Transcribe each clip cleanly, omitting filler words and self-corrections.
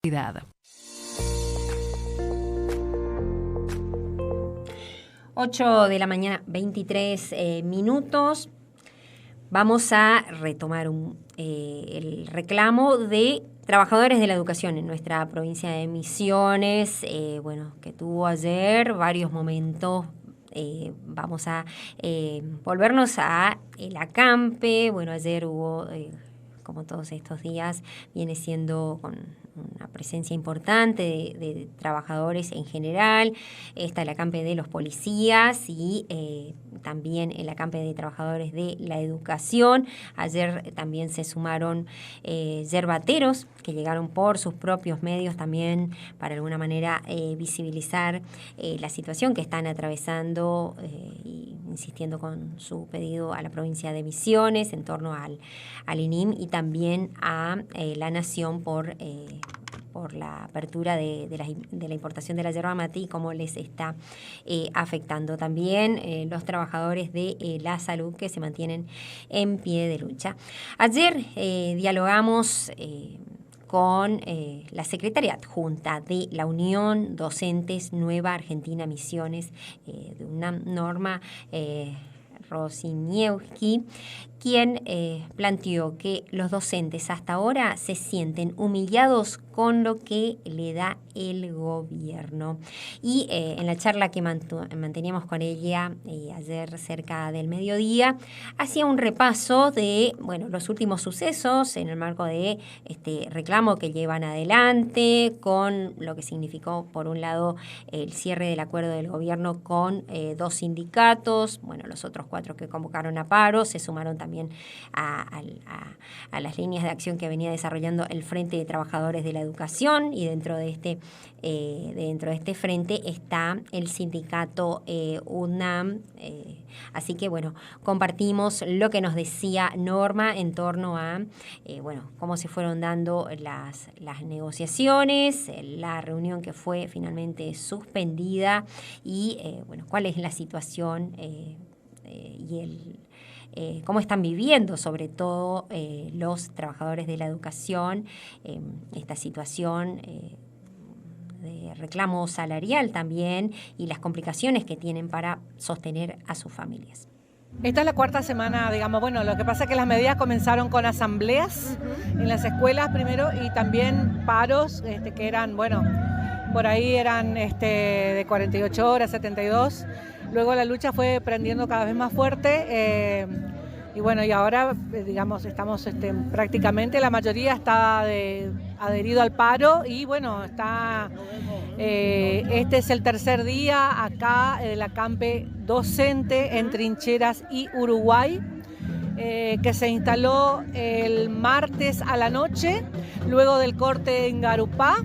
Cuidado. 8 de la mañana, 23 minutos. Vamos a retomar el reclamo de trabajadores de la educación en nuestra provincia de Misiones, que tuvo ayer varios momentos. Vamos a volvernos a el acampe. Bueno, ayer hubo, como todos estos días, viene siendo con una presencia importante de trabajadores en general. Está el acampe de los policías y también el acampe de trabajadores de la educación. Ayer también se sumaron yerbateros que llegaron por sus propios medios también para alguna manera visibilizar la situación que están atravesando y insistiendo con su pedido a la provincia de Misiones en torno al INIM y también a la Nación por la apertura de la importación de la yerba mate y cómo les está afectando también los trabajadores de la salud que se mantienen en pie de lucha. Ayer dialogamos con la secretaria adjunta de la Unión Docentes Nueva Argentina Misiones, de una Norma Rosiniewski, quien planteó que los docentes hasta ahora se sienten humillados con lo que le da el gobierno. Y en la charla que manteníamos con ella ayer cerca del mediodía, hacía un repaso de los últimos sucesos en el marco de este reclamo que llevan adelante, con lo que significó, por un lado, el cierre del acuerdo del gobierno con 2 sindicatos, los otros 4 que convocaron a paro, se sumaron también a las líneas de acción que venía desarrollando el Frente de Trabajadores de la Educación, y dentro de este frente está el sindicato UNAM. Así que compartimos lo que nos decía Norma en torno a cómo se fueron dando las negociaciones, la reunión que fue finalmente suspendida y cuál es la situación y cómo están viviendo sobre todo los trabajadores de la educación esta situación de reclamo salarial también y las complicaciones que tienen para sostener a sus familias. Esta es la 4ª semana, lo que pasa es que las medidas comenzaron con asambleas en las escuelas primero y también paros que eran, por ahí eran de 48 horas, 72. Luego la lucha fue prendiendo cada vez más fuerte y ahora, estamos prácticamente, la mayoría está adherido al paro y está, este es el 3er día acá del acampe docente en Trincheras y Uruguay, que se instaló el martes a la noche, luego del corte en Garupá.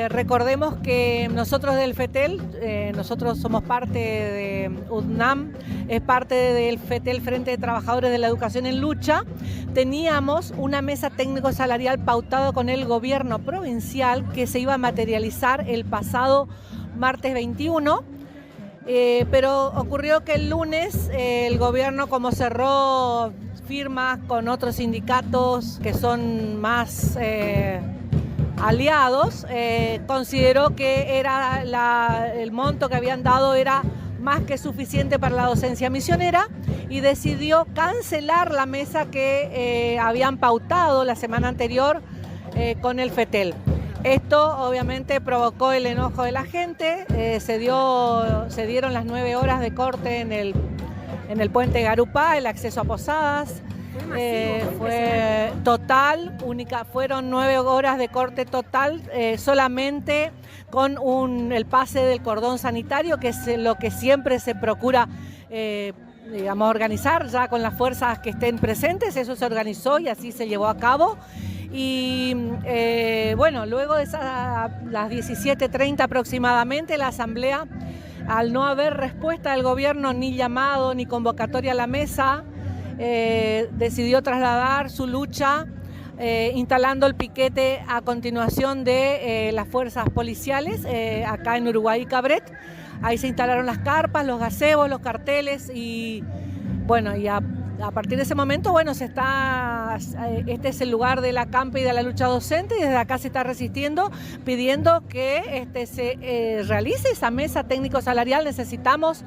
Recordemos que nosotros del FETEL, nosotros somos parte de UNAM, es parte del FETEL, Frente de Trabajadores de la Educación en Lucha. Teníamos una mesa técnico salarial pautado con el gobierno provincial que se iba a materializar el pasado martes 21, pero ocurrió que el lunes el gobierno, como cerró firmas con otros sindicatos que son más aliados, consideró que el monto que habían dado era más que suficiente para la docencia misionera y decidió cancelar la mesa que habían pautado la semana anterior con el FETEL. Esto obviamente provocó el enojo de la gente, se dieron las 9 horas de corte en el puente Garupá, el acceso a Posadas. Fue total, fueron 9 horas de corte total, solamente con el pase del cordón sanitario, que es lo que siempre se procura organizar ya con las fuerzas que estén presentes. Eso se organizó y así se llevó a cabo. Y luego de las 17:30 aproximadamente, la asamblea, al no haber respuesta del gobierno, ni llamado ni convocatoria a la mesa, decidió trasladar su lucha instalando el piquete a continuación de las fuerzas policiales acá en Uruguay y Cabret. Ahí se instalaron las carpas, los gazebos, los carteles y a partir de ese momento, bueno, este es el lugar de la ACAMPE y de la lucha docente, y desde acá se está resistiendo, pidiendo que se realice esa mesa técnico-salarial. Necesitamos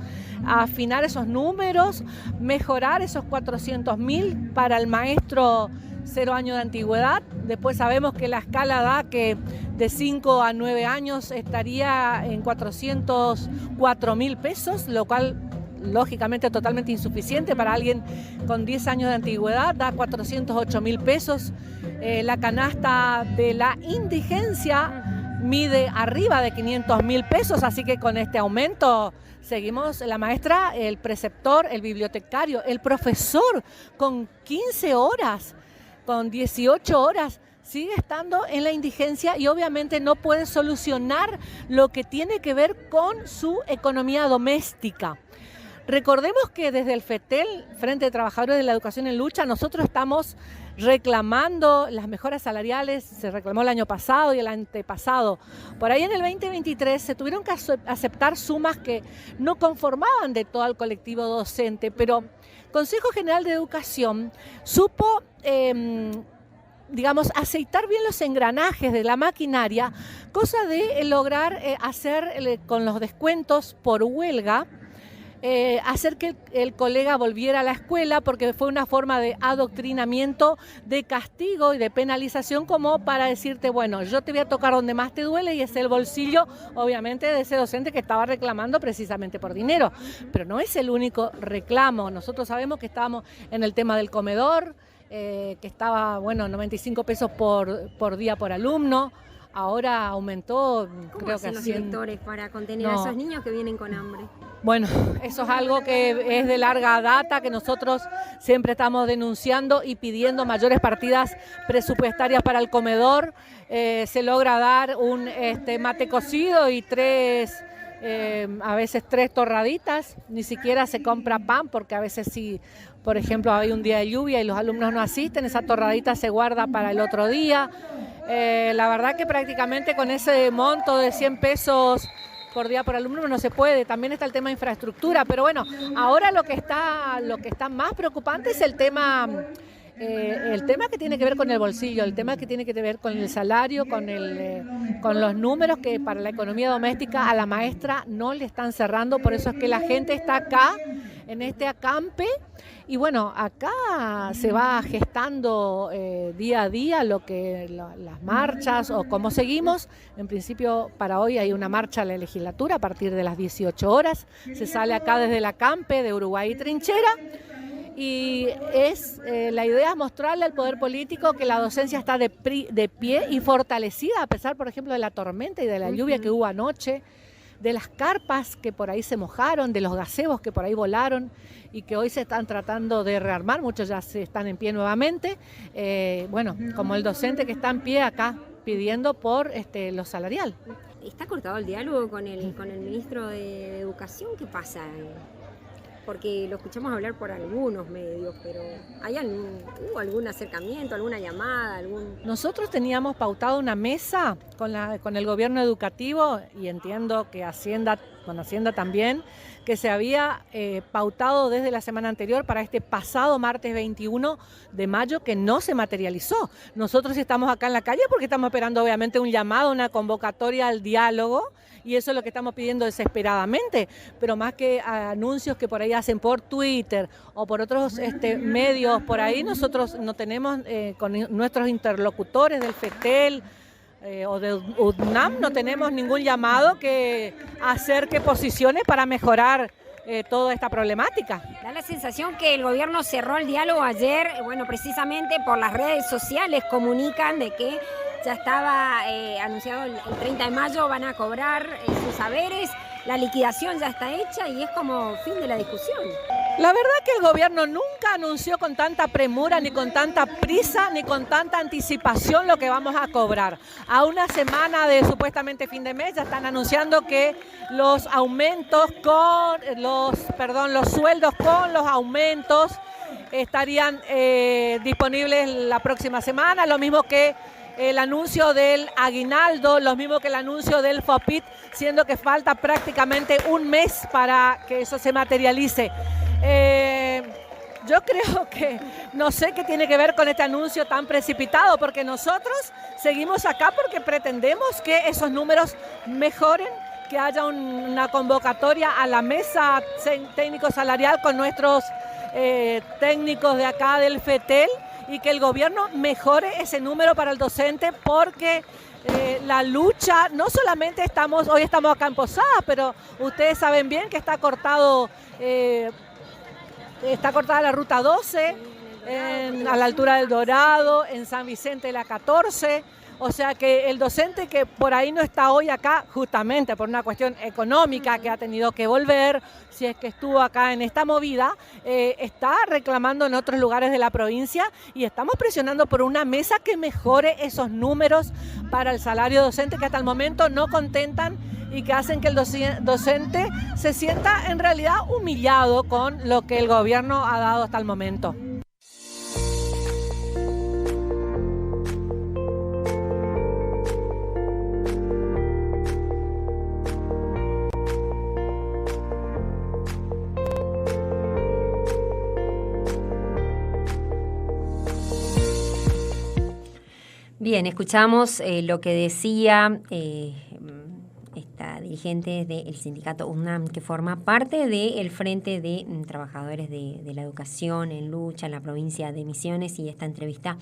afinar esos números, mejorar esos 400.000 para el maestro 0 años de antigüedad. Después sabemos que la escala da que de 5 a 9 años estaría en 404.000 pesos, lo cual lógicamente totalmente insuficiente para alguien con 10 años de antigüedad, da 408.000 pesos. La canasta de la indigencia mide arriba de 500.000 pesos, así que con este aumento seguimos la maestra, el preceptor, el bibliotecario, el profesor con 15 horas, con 18 horas, sigue estando en la indigencia y obviamente no puede solucionar lo que tiene que ver con su economía doméstica. Recordemos que desde el FETEL, Frente de Trabajadores de la Educación en Lucha, nosotros estamos reclamando las mejoras salariales. Se reclamó el año pasado y el antepasado. Por ahí en el 2023 se tuvieron que aceptar sumas que no conformaban de todo el colectivo docente, pero Consejo General de Educación supo aceitar bien los engranajes de la maquinaria, cosa de lograr hacer con los descuentos por huelga, hacer que el colega volviera a la escuela, porque fue una forma de adoctrinamiento, de castigo y de penalización, como para decirte, bueno, yo te voy a tocar donde más te duele, y es el bolsillo, obviamente, de ese docente que estaba reclamando precisamente por dinero. Pero no es el único reclamo. Nosotros sabemos que estábamos en el tema del comedor, que estaba, 95 pesos por día por alumno. Ahora aumentó, ¿Cómo creo hacen que los así. directores para contener a esos niños que vienen con hambre? Bueno, eso es algo que es de larga data, que nosotros siempre estamos denunciando y pidiendo mayores partidas presupuestarias para el comedor. Se logra dar un mate cocido y a veces tres torraditas. Ni siquiera se compra pan, porque a veces si, por ejemplo, hay un día de lluvia y los alumnos no asisten, esa torradita se guarda para el otro día. La verdad que prácticamente con ese monto de 100 pesos por día por alumno no se puede. También está el tema de infraestructura, pero bueno, ahora lo que está más preocupante es el tema que tiene que ver con el bolsillo, el tema que tiene que ver con el salario, con los números que para la economía doméstica a la maestra no le están cerrando. Por eso es que la gente está acá en este acampe. Y bueno, acá se va gestando día a día las marchas o cómo seguimos. En principio, para hoy hay una marcha a la legislatura a partir de las 18 horas. Se sale acá desde el acampe de Uruguay y Trinchera. Y la idea es mostrarle al poder político que la docencia está de pie y fortalecida, a pesar, por ejemplo, de la tormenta y de la lluvia que hubo anoche, de las carpas que por ahí se mojaron, de los gazebos que por ahí volaron y que hoy se están tratando de rearmar. Muchos ya se están en pie nuevamente. Como el docente que está en pie acá pidiendo por lo salarial. ¿Está cortado el diálogo con el ministro de Educación? ¿Qué pasa? Porque lo escuchamos hablar por algunos medios, pero ¿hubo algún acercamiento, alguna llamada? Nosotros teníamos pautado una mesa con el gobierno educativo, y entiendo que con Hacienda también, que se había pautado desde la semana anterior para este pasado martes 21 de mayo, que no se materializó. Nosotros estamos acá en la calle porque estamos esperando obviamente un llamado, una convocatoria al diálogo, y eso es lo que estamos pidiendo desesperadamente, pero más que anuncios que por ahí hacen por Twitter o por otros medios por ahí, nosotros no tenemos con nuestros interlocutores del FETEL o de UDNAM, no tenemos ningún llamado que acerque posiciones para mejorar toda esta problemática. Da la sensación que el gobierno cerró el diálogo ayer, precisamente por las redes sociales comunican de que ya estaba anunciado el 30 de mayo, van a cobrar sus saberes, la liquidación ya está hecha y es como fin de la discusión. La verdad que el gobierno nunca anunció con tanta premura, ni con tanta prisa, ni con tanta anticipación lo que vamos a cobrar. A una semana de supuestamente fin de mes ya están anunciando que los sueldos con los aumentos estarían disponibles la próxima semana, lo mismo que el anuncio del aguinaldo, lo mismo que el anuncio del FOPIT, siendo que falta prácticamente un mes para que eso se materialice. Yo creo que no sé qué tiene que ver con este anuncio tan precipitado, porque nosotros seguimos acá porque pretendemos que esos números mejoren, que haya una convocatoria a la mesa técnico salarial con nuestros técnicos de acá del FETEL y que el gobierno mejore ese número para el docente, porque la lucha, no solamente hoy estamos acá en Posadas, pero ustedes saben bien que está cortada la ruta 12 a la altura del Dorado, en San Vicente de la 14. O sea que el docente que por ahí no está hoy acá, justamente por una cuestión económica, que ha tenido que volver, si es que estuvo acá en esta movida, está reclamando en otros lugares de la provincia y estamos presionando por una mesa que mejore esos números para el salario docente, que hasta el momento no contentan y que hacen que el docente se sienta en realidad humillado con lo que el gobierno ha dado hasta el momento. Bien, escuchamos lo que decía esta dirigente del sindicato UNAM, que forma parte del Frente de Trabajadores de la Educación en Lucha en la provincia de Misiones, y esta entrevista,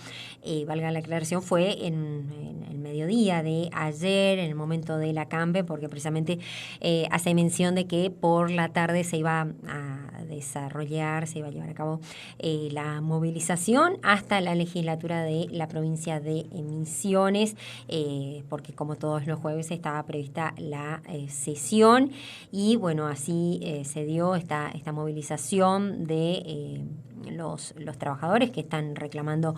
valga la aclaración, fue en el mediodía de ayer, en el momento de la CAMBE, porque precisamente hace mención de que por la tarde se iba a desarrollar, se iba a llevar a cabo la movilización hasta la legislatura de la provincia de Misiones, porque como todos los jueves estaba prevista la sesión, y bueno, así se dio esta movilización de los trabajadores que están reclamando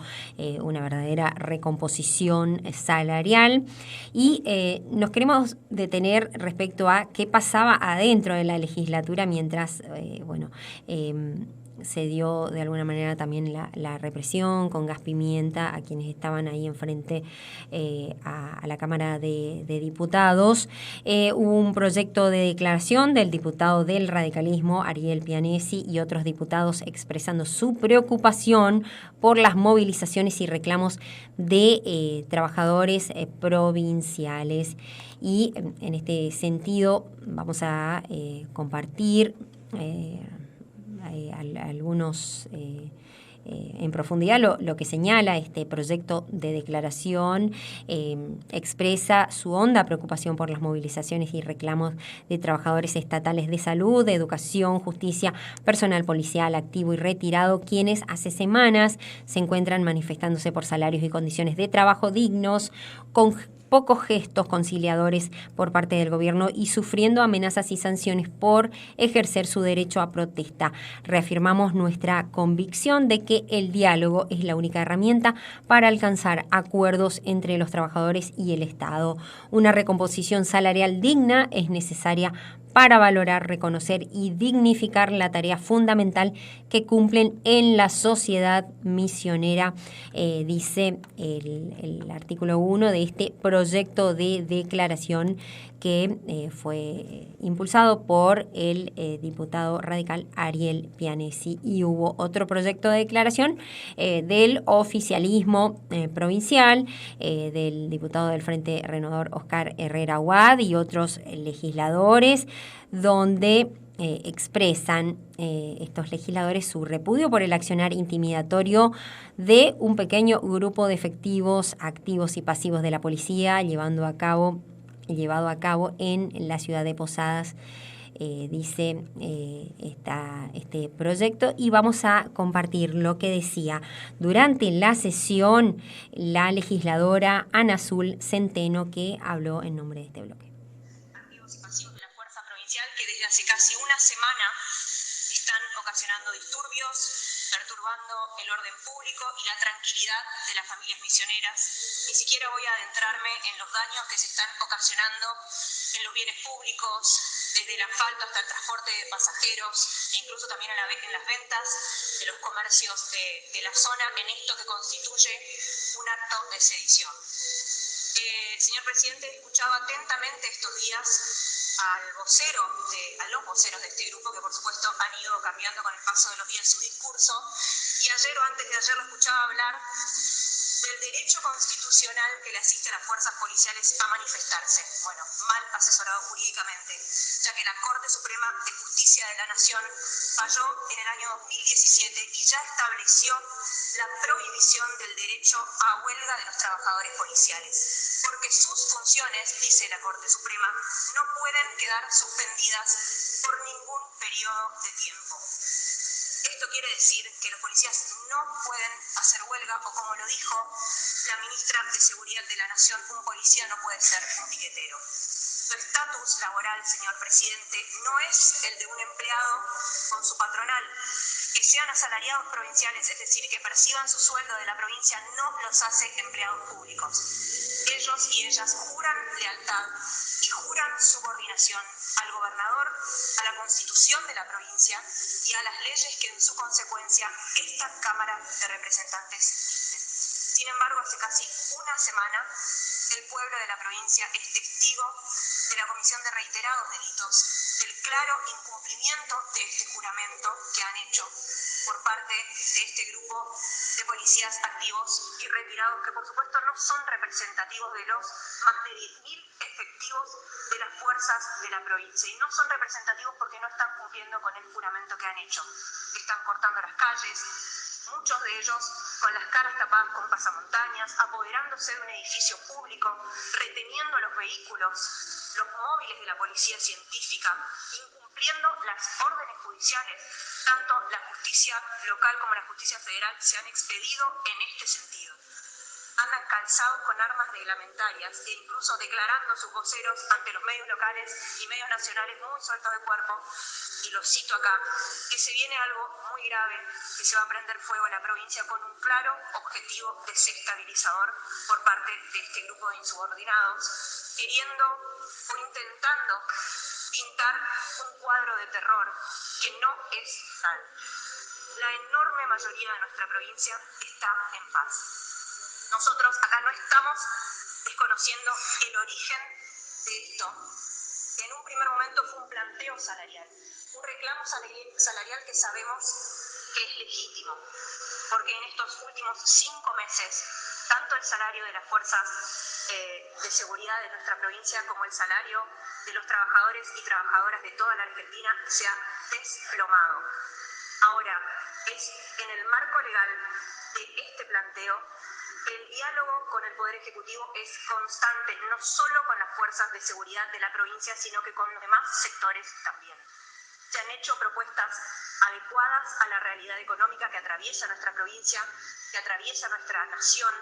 una verdadera recomposición salarial. Y nos queremos detener respecto a qué pasaba adentro de la legislatura mientras se dio de alguna manera también la represión con gas pimienta a quienes estaban ahí enfrente a la Cámara de Diputados. Hubo un proyecto de declaración del diputado del radicalismo, Ariel Pianesi, y otros diputados expresando su preocupación por las movilizaciones y reclamos de trabajadores provinciales. Y en este sentido vamos a compartir algunos en profundidad lo que señala este proyecto de declaración. Expresa su honda preocupación por las movilizaciones y reclamos de trabajadores estatales de salud, de educación, justicia, personal policial activo y retirado, quienes hace semanas se encuentran manifestándose por salarios y condiciones de trabajo dignos, con pocos gestos conciliadores por parte del gobierno y sufriendo amenazas y sanciones por ejercer su derecho a protesta. Reafirmamos nuestra convicción de que el diálogo es la única herramienta para alcanzar acuerdos entre los trabajadores y el Estado. Una recomposición salarial digna es necesaria para valorar, reconocer y dignificar la tarea fundamental que cumplen en la sociedad misionera, dice el artículo 1 de este proyecto de declaración que fue impulsado por el diputado radical Ariel Pianesi. Y hubo otro proyecto de declaración del oficialismo provincial, del diputado del Frente Renovador Oscar Herrera Huad y otros legisladores, donde expresan estos legisladores su repudio por el accionar intimidatorio de un pequeño grupo de efectivos activos y pasivos de la policía llevado a cabo en la ciudad de Posadas, dice este proyecto. Y vamos a compartir lo que decía durante la sesión la legisladora Ana Azul Centeno, que habló en nombre de este bloque. Que desde hace casi una semana están ocasionando disturbios, perturbando el orden público y la tranquilidad de las familias misioneras. Ni siquiera voy a adentrarme en los daños que se están ocasionando en los bienes públicos, desde el asfalto hasta el transporte de pasajeros, e incluso también en las ventas de los comercios de la zona, en esto que constituye un acto de sedición. Señor presidente, escuchaba atentamente estos días a los voceros de este grupo, que por supuesto han ido cambiando con el paso de los días su discurso, y ayer o antes de ayer lo escuchaba hablar del derecho constitucional que le asiste a las fuerzas policiales a manifestarse. Bueno, mal asesorado jurídicamente, ya que la Corte Suprema de Justicia de la Nación falló en el año 2017 y ya estableció la prohibición del derecho a huelga de los trabajadores policiales, porque sus funciones, dice la Corte Suprema, no pueden quedar suspendidas por ningún periodo de tiempo. Esto quiere decir que los policías no pueden hacer huelga, o como lo dijo la ministra de Seguridad de la Nación, un policía no puede ser un piquetero. Su estatus laboral, señor presidente, no es el de un empleado con su patronal. Que sean asalariados provinciales, es decir, que perciban su sueldo de la provincia, no los hace empleados públicos. Ellos y ellas juran lealtad y juran subordinación al gobernador, a la Constitución de la provincia y a las leyes que en su consecuencia esta Cámara de Representantes. Sin embargo, hace casi una semana, el pueblo de la provincia es testigo de la comisión de reiterados delitos, del claro incumplimiento de este juramento que han hecho por parte de este grupo de policías activos y retirados, que por supuesto no son representativos de los más de 10.000 efectivos de las fuerzas de la provincia, y no son representativos porque no están cumpliendo con el juramento que han hecho. Están cortando las calles, muchos de ellos con las caras tapadas con pasamontañas, apoderándose de un edificio público, reteniendo los vehículos, los móviles de la policía científica, incumpliendo las órdenes judiciales. Tanto la justicia local como la justicia federal se han expedido en este sentido. Andan calzados con armas reglamentarias e incluso declarando sus voceros ante los medios locales y medios nacionales muy sueltos de cuerpo, y lo cito acá, que se viene algo muy grave, que se va a prender fuego en la provincia con un claro objetivo desestabilizador por parte de este grupo de insubordinados, queriendo o intentando pintar un cuadro de terror que no es tal. La enorme mayoría de nuestra provincia está en paz. Nosotros acá no estamos desconociendo el origen de esto, que en un primer momento fue un planteo salarial, un reclamo salarial que sabemos que es legítimo, porque en estos últimos 5 meses, tanto el salario de las fuerzas de seguridad de nuestra provincia como el salario de los trabajadores y trabajadoras de toda la Argentina se ha desplomado. Ahora, es en el marco legal de este planteo el diálogo con el Poder Ejecutivo es constante, no solo con las fuerzas de seguridad de la provincia, sino que con los demás sectores también. Se han hecho propuestas adecuadas a la realidad económica que atraviesa nuestra provincia, que atraviesa nuestra nación.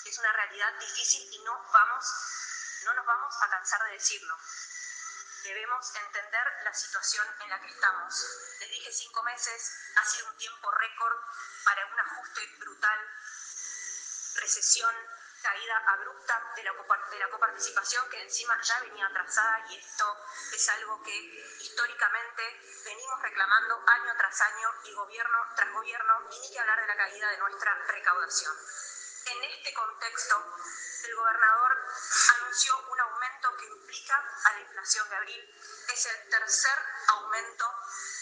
Es una realidad difícil y no nos vamos a cansar de decirlo. Debemos entender la situación en la que estamos. Les dije 5 meses, ha sido un tiempo récord para un ajuste brutal, recesión, caída abrupta de la coparticipación, que encima ya venía atrasada, y esto es algo que históricamente venimos reclamando año tras año y gobierno tras gobierno, y ni que hablar de la caída de nuestra recaudación. En este contexto, el gobernador anunció un aumento que implica a la inflación de abril. Es el tercer aumento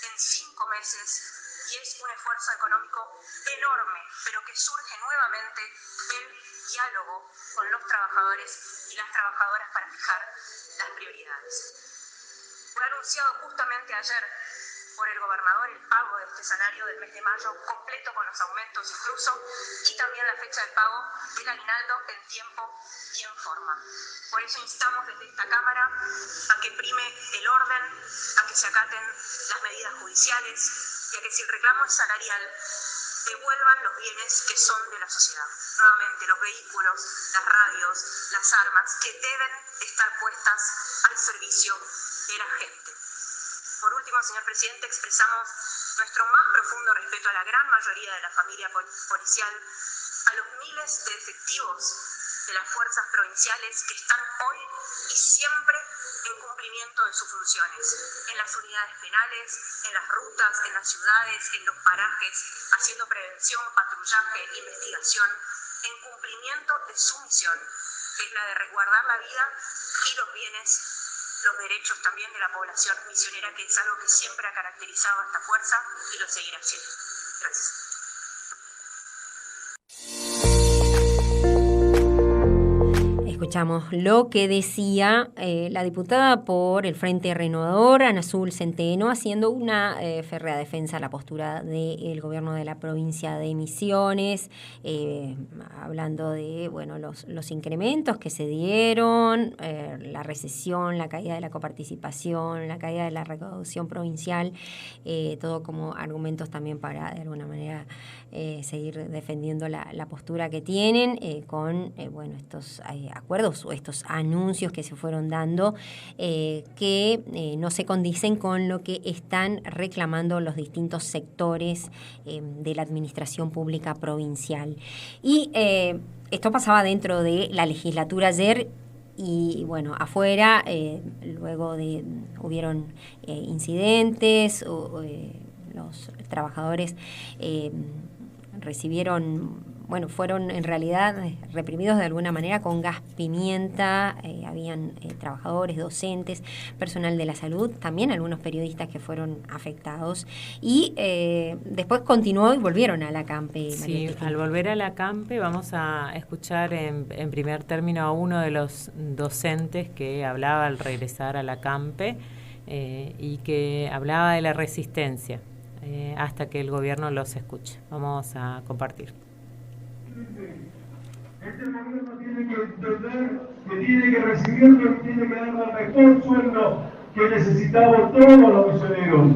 en 5 meses y es un esfuerzo económico enorme, pero que surge nuevamente del diálogo con los trabajadores y las trabajadoras para fijar las prioridades. Fue anunciado justamente ayer por el gobernador el pago de este salario del mes de mayo, completo con los aumentos incluso, y también la fecha de pago del aguinaldo en tiempo y en forma. Por eso instamos desde esta Cámara a que prime el orden, a que se acaten las medidas judiciales y a que, si el reclamo es salarial, devuelvan los bienes que son de la sociedad. Nuevamente, los vehículos, las radios, las armas, que deben estar puestas al servicio de la gente. Por último, señor presidente, expresamos nuestro más profundo respeto a la gran mayoría de la familia policial, a los miles de efectivos de las fuerzas provinciales que están hoy y siempre en cumplimiento de sus funciones, en las unidades penales, en las rutas, en las ciudades, en los parajes, haciendo prevención, patrullaje, investigación, en cumplimiento de su misión, que es la de resguardar la vida y los bienes los derechos también de la población misionera, que es algo que siempre ha caracterizado a esta fuerza y lo seguirá haciendo. Gracias. Escuchamos lo que decía la diputada por el Frente Renovador, Ana Azul Centeno, haciendo una férrea defensa a la postura del gobierno de la provincia de Misiones, hablando de los incrementos que se dieron, la recesión, la caída de la coparticipación, la caída de la recaudación provincial, todo como argumentos también para, de alguna manera, seguir defendiendo la postura que tienen con estos acuerdos o estos anuncios que se fueron dando que no se condicen con lo que están reclamando los distintos sectores de la administración pública provincial. Y esto pasaba dentro de la legislatura ayer. Y afuera luego hubieron incidentes, los trabajadores fueron en realidad reprimidos de alguna manera con gas pimienta, habían trabajadores, docentes, personal de la salud, también algunos periodistas que fueron afectados y después continuó y volvieron a la Campe. Sí, al volver a la Campe vamos a escuchar en primer término a uno de los docentes que hablaba al regresar a la Campe y que hablaba de la resistencia hasta que el gobierno los escuche. Vamos a compartir. Este gobierno tiene que entender que tiene que recibirlo, que tiene que darle el mejor sueldo que necesitamos todos los misioneros.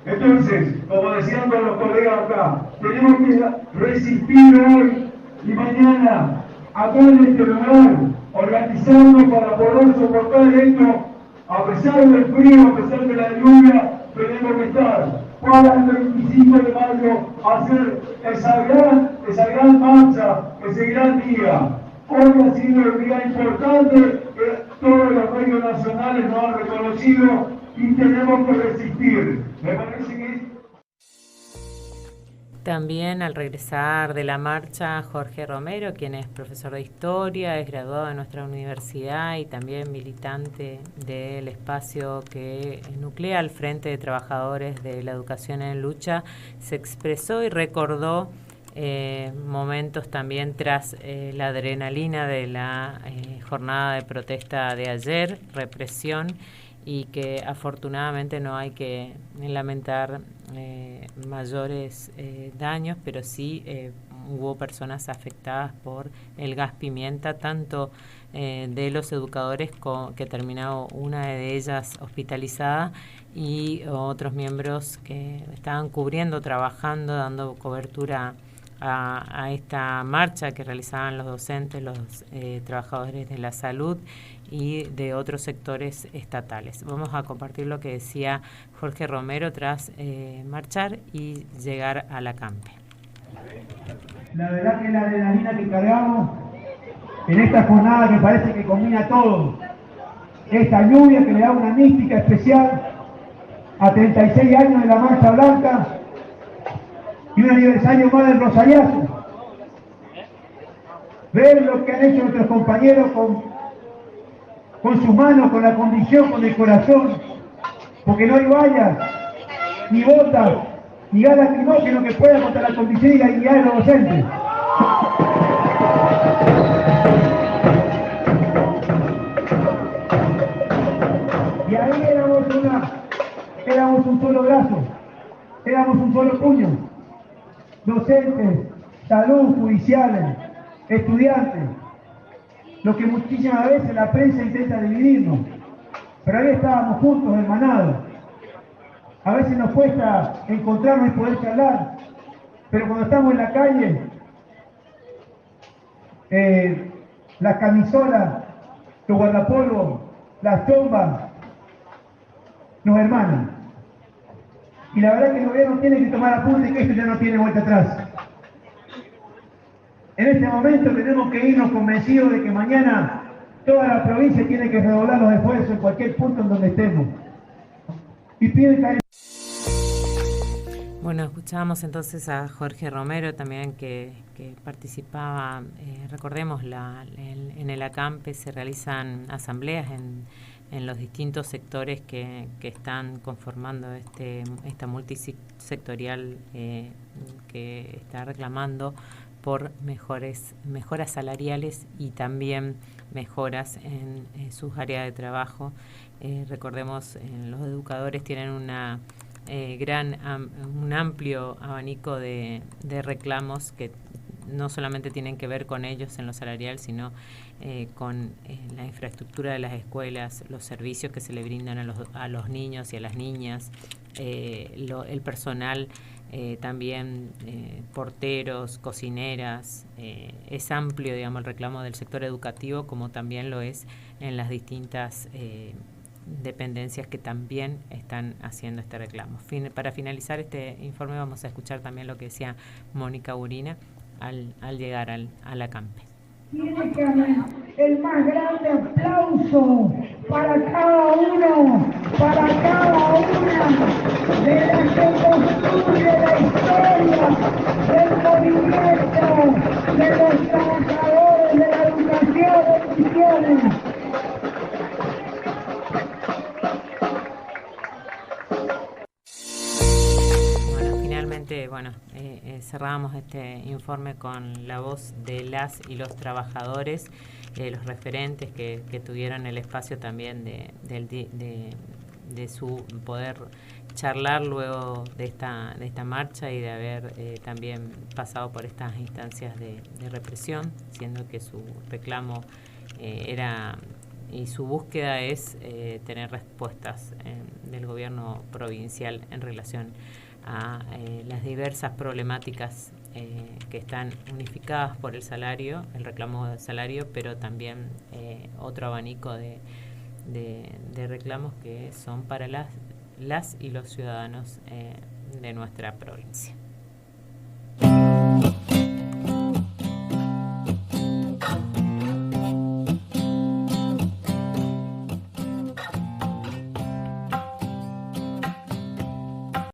Entonces, como decían los colegas acá, tenemos que resistir hoy y mañana, acá en este lugar, organizarnos para poder soportar esto, a pesar del frío, a pesar de la lluvia, tenemos que estar para el 25 de mayo hacer esa gran marcha, ese gran día. Hoy ha sido un día importante que todos los medios nacionales nos han reconocido y tenemos que resistir. Me parece que También al regresar de la marcha, Jorge Romero, quien es profesor de historia, es graduado de nuestra universidad y también militante del espacio que nuclea al Frente de Trabajadores de la Educación en Lucha, se expresó y recordó momentos también tras la adrenalina de la jornada de protesta de ayer, represión, y que afortunadamente no hay que lamentar mayores daños, pero sí hubo personas afectadas por el gas pimienta, tanto de los educadores que terminó una de ellas hospitalizada y otros miembros que estaban cubriendo, trabajando, dando cobertura a esta marcha que realizaban los docentes, los trabajadores de la salud y de otros sectores estatales. Vamos a compartir lo que decía Jorge Romero tras marchar y llegar a la Campe. La verdad que la adrenalina que cargamos en esta jornada me parece que combina todo. Esta lluvia que le da una mística especial a 36 años de la Marcha Blanca y un aniversario más del Rosariazo. Ver lo que han hecho nuestros compañeros con sus manos, con la convicción, con el corazón, porque no hay vallas, ni botas, ni gas lacrimógeno que pueda contra la condición y la dignidad de los docentes. Y ahí éramos un solo brazo, éramos un solo puño. Docentes, salud, judiciales, estudiantes, lo que muchísimas veces la prensa intenta dividirnos, pero ahí estábamos juntos, hermanados. A veces nos cuesta encontrarnos y poder charlar, pero cuando estamos en la calle, las camisolas, los guardapolvos, las chombas, nos hermanan. Y la verdad que el gobierno tiene que tomar apunte que esto ya no tiene vuelta atrás. En este momento tenemos que irnos convencidos de que mañana toda la provincia tiene que redoblar los esfuerzos en cualquier punto en donde estemos. Y piden que... Bueno, escuchábamos entonces a Jorge Romero también que participaba, recordemos, en el ACAMPE se realizan asambleas en los distintos sectores que están conformando esta multisectorial que está reclamando por mejoras salariales y también mejoras en sus áreas de trabajo. Recordemos, los educadores tienen un amplio abanico de reclamos que no solamente tienen que ver con ellos en lo salarial, sino con la infraestructura de las escuelas, los servicios que se le brindan a los niños y a las niñas, el personal, también porteros, cocineras. Es amplio, digamos, el reclamo del sector educativo, como también lo es en las distintas dependencias que también están haciendo este reclamo. Para finalizar este informe vamos a escuchar también lo que decía Mónica Urina al llegar a la CAMPE. Tiene que haber el más grande aplauso para cada uno, para cada una de las que construye la historia del movimiento de los trabajadores de la educación en Misiones. Cerramos este informe con la voz de las y los trabajadores, los referentes que tuvieron el espacio también de su poder charlar luego de esta marcha y de haber también pasado por estas instancias de represión, siendo que su reclamo y su búsqueda es tener respuestas del gobierno provincial en relación a las diversas problemáticas que están unificadas por el salario, el reclamo del salario, pero también otro abanico de reclamos que son para las y los ciudadanos de nuestra provincia.